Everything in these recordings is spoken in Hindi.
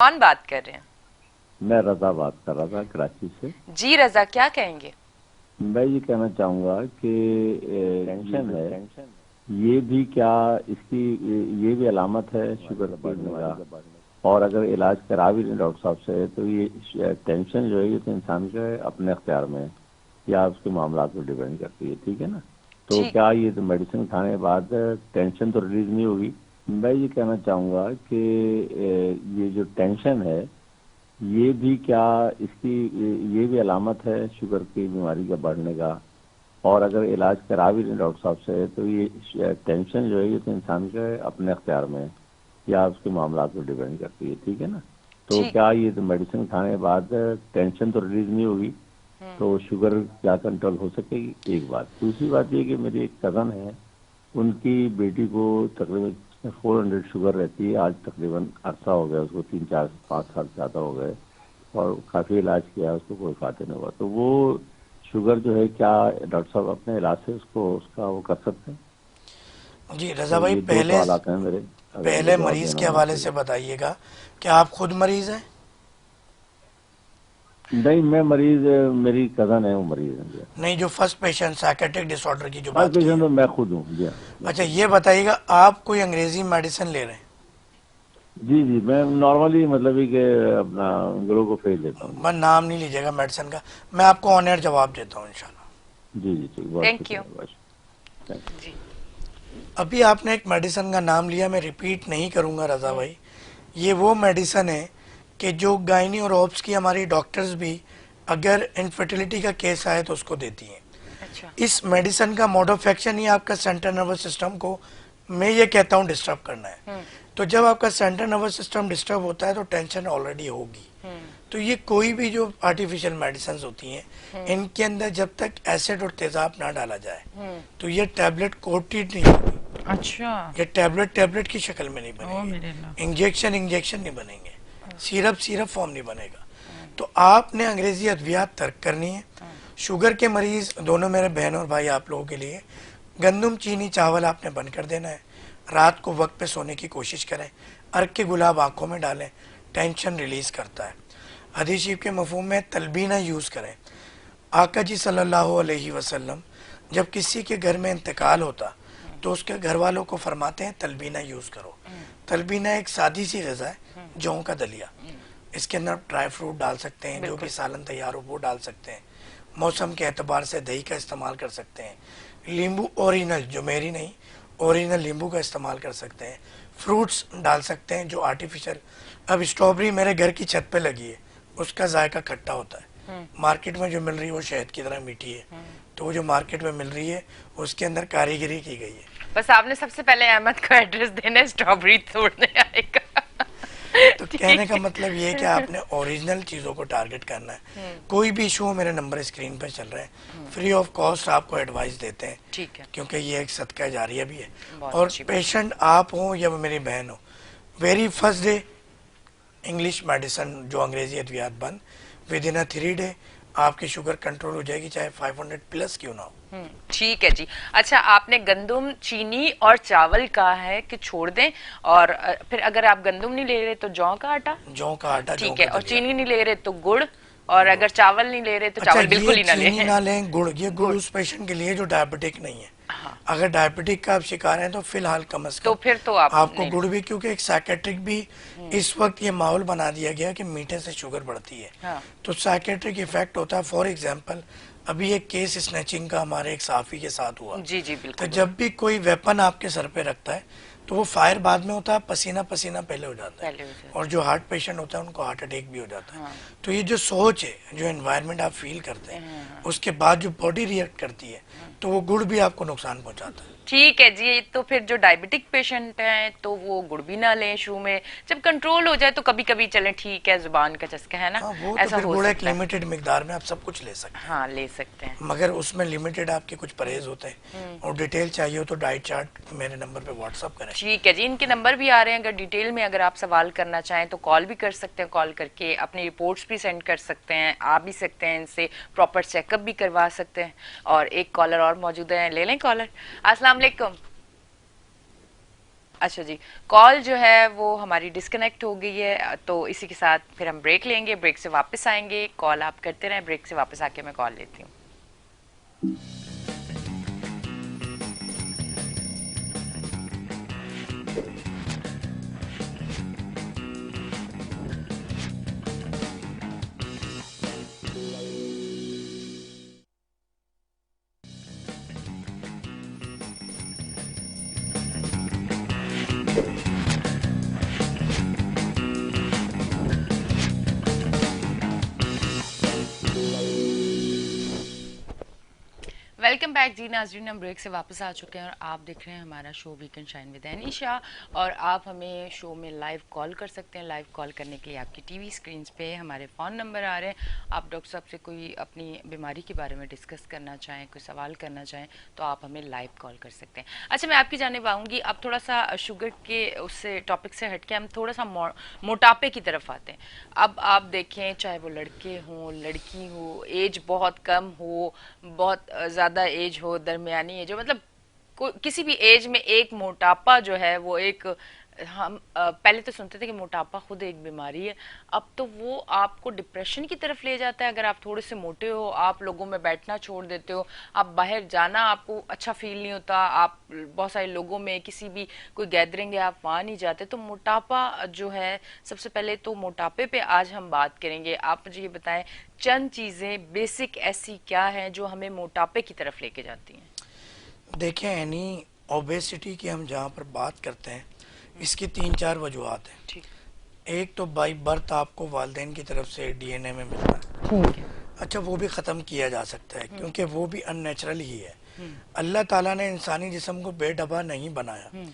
कौन बात कर रहे हैं? मैं रजा बात कर रहा था कराची से। जी रजा, क्या कहेंगे? मैं ये कहना चाहूँगा कि टेंशन है, ये भी क्या इसकी ये भी अलामत है शुगर के बढ़ने का। और अगर इलाज करा भी लें डॉक्टर साहब से तो ये टेंशन जो है ये तो इंसान के अपने अख्तियार में है या उसके मामला पर डिपेंड करती है, ठीक है ना। तो ठीक। क्या ये तो मेडिसिन खाने के बाद टेंशन तो रिलीज नहीं होगी। मैं ये कहना चाहूँगा कि ये जो टेंशन है ये भी क्या इसकी ये भी अलामत है शुगर की बीमारी का बढ़ने का। और अगर इलाज करा भी लें डॉक्टर साहब से तो ये टेंशन जो है ये तो इंसान के अपने अख्तियार में है या उसके मामला पर डिपेंड करती है, ठीक है ना। तो ठीक। क्या ये तो मेडिसिन खाने के बाद टेंशन तो रिलीज नहीं होगी, तो शुगर क्या कंट्रोल हो सकेगी। एक बात, दूसरी बात ये कि मेरी एक कज़न है, उनकी बेटी को तकरीबन 400 शुगर रहती है। आज तकरीबन अरसा हो गया उसको, 3 4 5 साल ज़्यादा हो गए और काफ़ी इलाज किया, उसको कोई फायदा नहीं हुआ। तो वो शुगर जो है क्या डॉक्टर साहब अपने इलाज से उसको उसका वो कर सकते हैं। जी रजा तो भाई, ये दो पहले सवाल आते हैं मेरे, अगर इनका पहले जवाब मरीज देना के होना हवाले से चाहिए। बताइएगा, क्या आप खुद मरीज हैं? नहीं, मैं मरीज, मेरी कज़न है वो मरीज है जी। नहीं, जो फर्स्ट पेशेंट साइकेट्रिक डिसऑर्डर की जो फर्स्ट बात की पेशेंट है। तो मैं खुद हूँ जी, हाँ मैं अच्छा, खुद ये बताइएगा, आप कोई अंग्रेजी मेडिसिन ले रहे हैं? हूँ। जी जी, मैं नॉर्मली मतलब ही कि अपना ग्लूकोफेज लेता हूँ मैं जी। नाम नहीं लीजिएगा मेडिसिन का, मैं आपको ऑन एयर जवाब देता हूँ इंशाल्लाह। जी जी, ठीक, बहुत थैंक यू। शुक्रिया, बहुत शुक्रिया, थैंक जी। अभी आपने एक मेडिसिन का नाम लिया, मैं रिपीट नहीं करूँगा रजा भाई। ये वो मेडिसिन है कि जो गायनी और ऑब्स की हमारी डॉक्टर्स भी अगर इनफर्टिलिटी का केस आए तो उसको देती हैं। अच्छा। इस मेडिसिन का मोड ऑफ एक्शन ही आपका सेंट्रल नर्वस सिस्टम को, मैं ये कहता हूँ, डिस्टर्ब करना है। तो जब आपका सेंट्रल नर्वस सिस्टम डिस्टर्ब होता है तो टेंशन ऑलरेडी होगी। तो ये कोई भी जो आर्टिफिशियल मेडिसिन होती हैं, इनके अंदर जब तक एसिड और तेजाब ना डाला जाए तो ये टैबलेट कोटेड नहीं होगी। अच्छा। ये टैबलेट टैबलेट की शक्ल में नहीं ओ मेरे अल्लाह। बनेगी, इंजेक्शन इंजेक्शन नहीं बनेंगे, सिरप सिरप फॉर्म नहीं बनेगा। तो आपने अंग्रेजी अद्वियात तर्क करनी है। शुगर के मरीज दोनों मेरे बहन और भाई आप लोगों के लिए, गंदम चीनी चावल आपने बंद कर देना है। रात को वक्त पे सोने की कोशिश करें। अर्क के गुलाब आंखों में डालें, टेंशन रिलीज करता है। हदीस शरीफ के मफहूम में तलबीना यूज़ करें। आका जी सल्लल्लाहु अलैहि वसल्लम जब किसी के घर में इंतकाल होता तो उसके घर वालों को फरमाते हैं तलबीना यूज़ करो। तलबीना एक सादी सी गज़ा है, जौ का दलिया। इसके अंदर ड्राई फ्रूट डाल सकते हैं, जो भी सालन तैयार हो वो डाल सकते हैं। मौसम के एतबार से दही का इस्तेमाल कर सकते हैं। नींबू ओरिजिनल, जो मेरी नहीं, ओरिजिनल नींबू का इस्तेमाल कर सकते हैं। फ्रूट्स डाल सकते हैं जो आर्टिफिशियल। अब स्ट्रॉबेरी मेरे घर की छत पे लगी है, उसका जायका खट्टा होता है। मार्केट में जो मिल रही है वो शहद की तरह मीठी है। तो वो जो मार्केट में मिल रही है उसके अंदर कारीगरी की गई है। बस आपने सबसे पहले अहमद को एड्रेस देना है, स्ट्रॉबेरी तोड़ने आएगा। तो कहने ठीक का मतलब ये है कि है। आपने ओरिजिनल चीज़ों को टारगेट करना है। कोई भी इशू हो, मेरे नंबर स्क्रीन पर चल रहे हैं, फ्री ऑफ कॉस्ट आपको एडवाइस देते हैं, ठीक है। क्योंकि ये एक सदका जारिया भी है। बहुत और अच्छी बात। पेशेंट आप हो या मेरी बहन हो, very first day English medicine जो अंग्रेजी अद्वियात बंद, विद इन 3 डे आपकी शुगर कंट्रोल हो जाएगी, चाहे 500 प्लस क्यों ना हो। ठीक है जी। अच्छा, आपने गंदम चीनी और चावल कहा है कि छोड़ दें, और फिर अगर आप गंदम नहीं ले रहे तो जौ का आटा। जौ का आटा, जौ ठीक है, का और दलिया। चीनी नहीं ले रहे तो गुड़, और गुड़। अगर चावल नहीं ले रहे तो अच्छा, चावल ये बिल्कुल ही ना चीनी लें। ना लें, गुड़। ये गुड़ गुड़। उस पेशेंट के लिए जो डायबिटिक नहीं है। हाँ। अगर डायबिटिक का आप शिकार हैं तो फिलहाल कम से तो कम फिर तो आप आपको नहीं। गुड़ भी, क्योंकि एक साइकेट्रिक भी इस वक्त ये माहौल बना दिया गया कि मीठे से शुगर बढ़ती है। हाँ। तो साइकेट्रिक इफेक्ट होता है। फॉर एग्जांपल, अभी एक केस स्नैचिंग का हमारे एक साफी के साथ हुआ। जी जी, तो बिल्कुल जब भी कोई वेपन आपके सर पे रखता है तो वो फायर बाद में होता है, पसीना पसीना पहले हो जाता है। पहले हो जाता और जो हार्ट पेशेंट होता है उनको हार्ट अटैक भी हो जाता है। हाँ। तो ये जो सोच है, जो एनवायरनमेंट आप फील करते हैं, उसके बाद जो बॉडी रिएक्ट करती है, तो वो गुड़ भी आपको नुकसान पहुंचाता है। ठीक है जी। तो फिर जो डायबिटिक पेशेंट हैं तो वो गुड़ भी ना लें शुरू में, जब कंट्रोल हो जाए तो कभी कभी चलें, ठीक है, जुबान का चस्का है ना, हाँ, वो तो ऐसा फिर हो गुड़ एक सकता है। लिमिटेड मिकदार में आप सब कुछ ले सकते हाँ, ले सकते हैं। हैं, मगर उसमें लिमिटेड आपके कुछ परहेज होते हैं। और डिटेल चाहिए हो तो डाइट चार्ट मेरे नंबर पे व्हाट्सअप करें। ठीक है जी, इनके नंबर भी आ रहे हैं, अगर डिटेल में अगर आप सवाल करना चाहें तो कॉल भी कर सकते हैं, कॉल करके अपनी रिपोर्ट्स भी सेंड कर सकते हैं, आ भी सकते हैं, इनसे प्रॉपर चेकअप भी करवा सकते हैं। और एक कॉलर और मौजूद है, ले लें कॉलर। अस्सलाम वालेकुम। अच्छा जी, कॉल जो है वो हमारी डिस्कनेक्ट हो गई है, तो इसी के साथ फिर हम ब्रेक लेंगे, ब्रेक से वापस आएंगे। कॉल आप करते रहें, ब्रेक से वापस आके मैं कॉल लेती हूँ। वेलकम बैक जी नाज़रीन, हम ब्रेक से वापस आ चुके हैं और आप देख रहे हैं हमारा show weekend shine with Anisha. और आप हमें शो में लाइव कॉल कर सकते हैं। लाइव कॉल करने के लिए आपकी टीवी स्क्रीन पे हमारे फ़ोन नंबर आ रहे हैं। आप डॉक्टर साहब से कोई अपनी बीमारी के बारे में डिस्कस करना चाहें, कोई सवाल करना चाहें, तो आप हमें लाइव कॉल कर सकते हैं। अच्छा, मैं आपकी जानिब आऊँगी। अब थोड़ा सा शुगर के उससे टॉपिक से हट के हम थोड़ा सा मोटापे की तरफ आते हैं। अब आप देखें, चाहे वो लड़के हों, लड़की हो, एज बहुत कम हो, बहुत ज़्यादा एज हो, दरमियानी एज हो, मतलब किसी भी एज में एक मोटापा जो है वो एक, हम पहले तो सुनते थे कि मोटापा खुद एक बीमारी है, अब तो वो आपको डिप्रेशन की तरफ ले जाता है। अगर आप थोड़े से मोटे हो, आप लोगों में बैठना छोड़ देते हो, आप बाहर जाना आपको अच्छा फील नहीं होता, आप बहुत सारे लोगों में किसी भी कोई गैदरिंग है आप वहाँ नहीं जाते, तो मोटापा जो है, सबसे पहले तो मोटापे पे आज हम बात करेंगे। आप मुझे ये बताएं, चंद चीज़ें बेसिक ऐसी क्या हैं जो हमें मोटापे की तरफ लेके जाती हैं? देखें, यानी ओबेसिटी की हम जहाँ पर बात करते हैं, इसकी 3-4 वजूहत हैं। ठीक। एक तो बाई बर्थ आपको वालिदैन की तरफ से डीएनए में मिलता है। ठीक है। अच्छा, वो भी ख़त्म किया जा सकता है क्योंकि वो भी अननेचुरल ही है। अल्लाह ताला ने इंसानी जिस्म को बेढबा नहीं बनाया।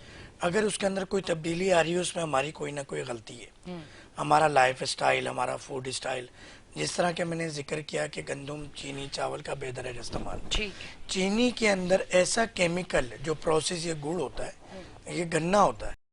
अगर उसके अंदर कोई तब्दीली आ रही है, उसमें हमारी कोई ना कोई गलती है। हमारा लाइफ स्टाइल, हमारा फूड स्टाइल, जिस तरह के मैंने जिक्र किया कि गंदम, चीनी, चावल का बेदरज इस्तेमाल। ठीक। चीनी के अंदर ऐसा केमिकल जो प्रोसेस, ये गुड़ होता है, ये गन्ना होता है,